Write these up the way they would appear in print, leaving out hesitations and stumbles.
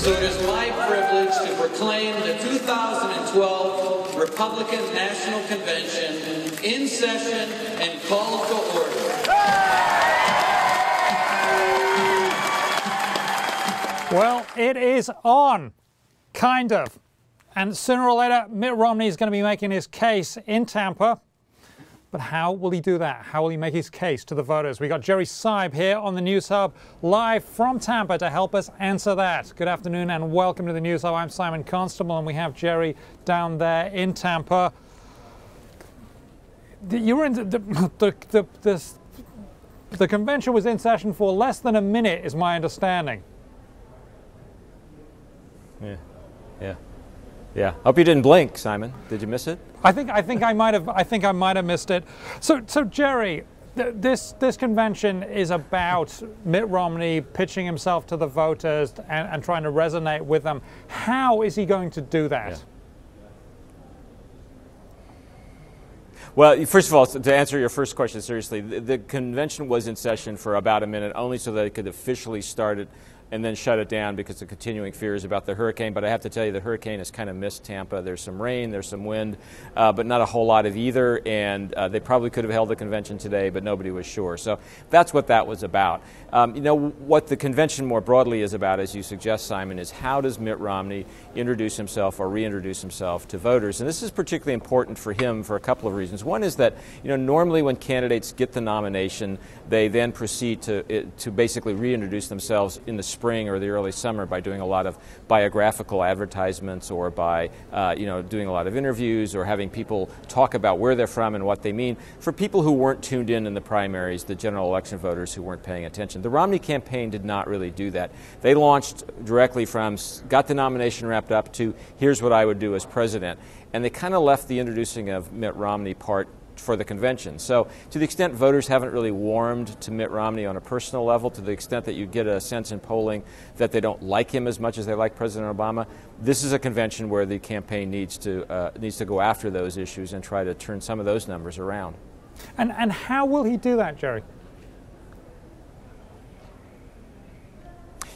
So it is my privilege to proclaim the 2012 Republican National Convention in session and call to order. Well, it is on, kind of. And sooner or later, Mitt Romney is going to be making his case in Tampa. But how will he do that? How will he make his case to the voters? We got Jerry Seib here on the News Hub, live from Tampa to help us answer that. Good afternoon and welcome to the News Hub. I'm Simon Constable and we have Jerry down there in Tampa. You were in the convention was in session for less than a minute, is my understanding. Yeah. Hope you didn't blink, Simon. Did you miss it? I think I might have missed it. So Jerry, this convention is about Mitt Romney pitching himself to the voters and trying to resonate with them. How is he going to do that? Yeah. Well, first of all, to answer your first question seriously, the convention was in session for about a minute, only so that it could officially start it and then shut it down because of continuing fears about the hurricane. But I have to tell you, the hurricane has kind of missed Tampa. There's some rain, there's some wind, but not a whole lot of either. And they probably could have held the convention today, but nobody was sure. So that's what that was about. You know, what the convention more broadly is about, as you suggest, Simon, is how does Mitt Romney introduce himself or reintroduce himself to voters? And this is particularly important for him for a couple of reasons. One is that, you know, normally when candidates get the nomination, they then proceed to basically reintroduce themselves in the spring or the early summer by doing a lot of biographical advertisements or by you know, doing a lot of interviews or having people talk about where they're from and what they mean. For people who weren't tuned in the primaries, the general election voters who weren't paying attention, the Romney campaign did not really do that. They launched directly from got the nomination wrapped up to here's what I would do as president, and they kind of left the introducing of Mitt Romney part for the convention. So to the extent voters haven't really warmed to Mitt Romney on a personal level, to the extent that you get a sense in polling that they don't like him as much as they like President Obama, this is a convention where the campaign needs to go after those issues and try to turn some of those numbers around. And how will he do that, Jerry?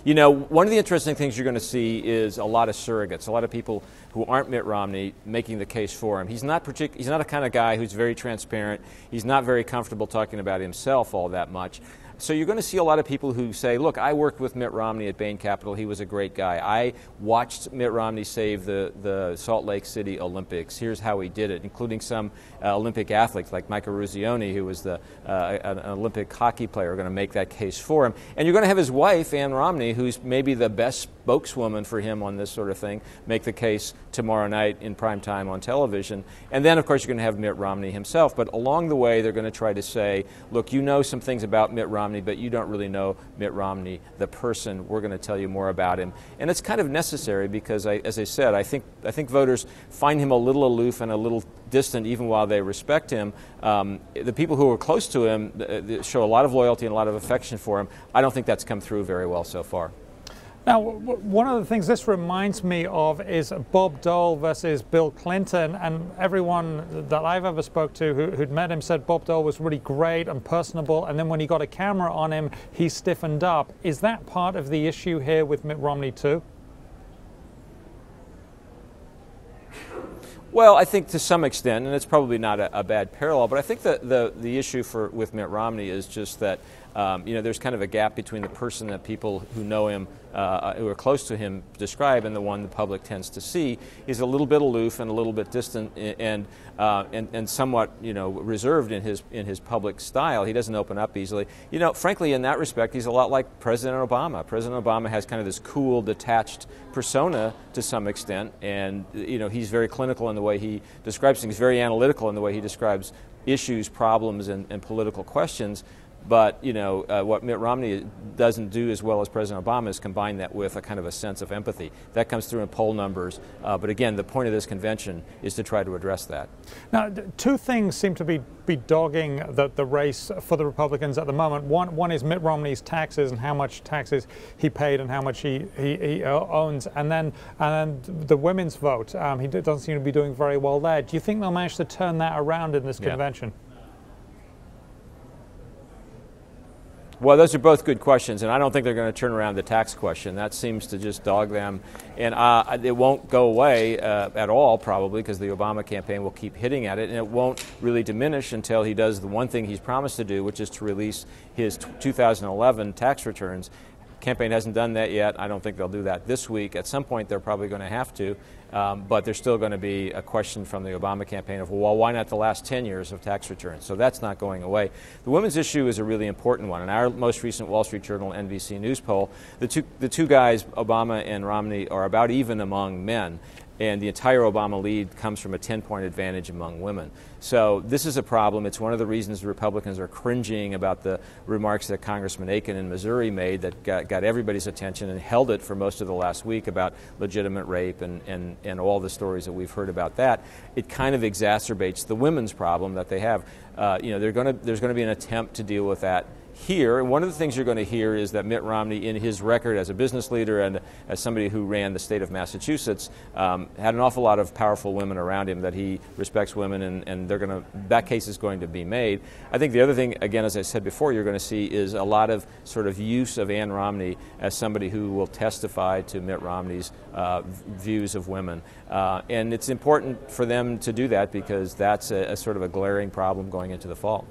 You know, one of the interesting things you're going to see is a lot of surrogates, a lot of people who aren't Mitt Romney making the case for him. He's not a kind of guy who's very transparent. He's not very comfortable talking about himself all that much. So you're going to see a lot of people who say, look, I worked with Mitt Romney at Bain Capital. He was a great guy. I watched Mitt Romney save the Salt Lake City Olympics. Here's how he did it, including some Olympic athletes like Michael Ruzioni, who was an Olympic hockey player, are going to make that case for him. And you're going to have his wife, Ann Romney, who's maybe the best spokeswoman for him on this sort of thing, make the case tomorrow night in prime time on television. And then, of course, you're going to have Mitt Romney himself. But along the way, they're going to try to say, look, you know some things about Mitt Romney, but you don't really know Mitt Romney, the person. We're going to tell you more about him. And it's kind of necessary because, as I said, I think voters find him a little aloof and a little distant even while they respect him. The people who are close to him show a lot of loyalty and a lot of affection for him. I don't think that's come through very well so far. Now, one of the things this reminds me of is Bob Dole versus Bill Clinton, and everyone that I've ever spoke to who'd met him said Bob Dole was really great and personable, and then when he got a camera on him, he stiffened up. Is that part of the issue here with Mitt Romney too? Well, I think to some extent, and it's probably not a bad parallel, but I think that the issue with Mitt Romney is just that you know, there's kind of a gap between the person that people who know him, who are close to him, describe, and the one the public tends to see. He's a little bit aloof and a little bit distant, and somewhat, you know, reserved in his public style. He doesn't open up easily. You know, frankly, in that respect, he's a lot like President Obama. President Obama has kind of this cool, detached persona to some extent, and you know, he's very clinical in the way he describes things, very analytical in the way he describes issues, problems, and political questions. But, you know, what Mitt Romney doesn't do as well as President Obama is combine that with a kind of a sense of empathy. That comes through in poll numbers. But again, the point of this convention is to try to address that. Now, two things seem to be dogging the race for the Republicans at the moment. One is Mitt Romney's taxes and how much taxes he paid and how much he owns. And then the women's vote. He doesn't seem to be doing very well there. Do you think they'll manage to turn that around in this convention? Well, those are both good questions, and I don't think they're going to turn around the tax question. That seems to just dog them, and it won't go away at all, probably, because the Obama campaign will keep hitting at it, and it won't really diminish until he does the one thing he's promised to do, which is to release his 2011 tax returns. Campaign hasn't done that yet. I don't think they'll do that this week. At some point, they're probably going to have to, but there's still going to be a question from the Obama campaign of, well, why not the last 10 years of tax returns? So that's not going away. The women's issue is a really important one. In our most recent Wall Street Journal NBC News poll, the two guys, Obama and Romney, are about even among men. And the entire Obama lead comes from a 10-point advantage among women. So this is a problem. It's one of the reasons the Republicans are cringing about the remarks that Congressman Aiken in Missouri made that got everybody's attention and held it for most of the last week about legitimate rape and all the stories that we've heard about that. It kind of exacerbates the women's problem that they have. There's going to be an attempt to deal with that here. And one of the things you're going to hear is that Mitt Romney, in his record as a business leader and as somebody who ran the state of Massachusetts, had an awful lot of powerful women around him, that he respects women, and that case is going to be made. I think the other thing, again, as I said before, you're going to see is a lot of sort of use of Ann Romney as somebody who will testify to Mitt Romney's views of women. And it's important for them to do that because that's a sort of a glaring problem going into the fall.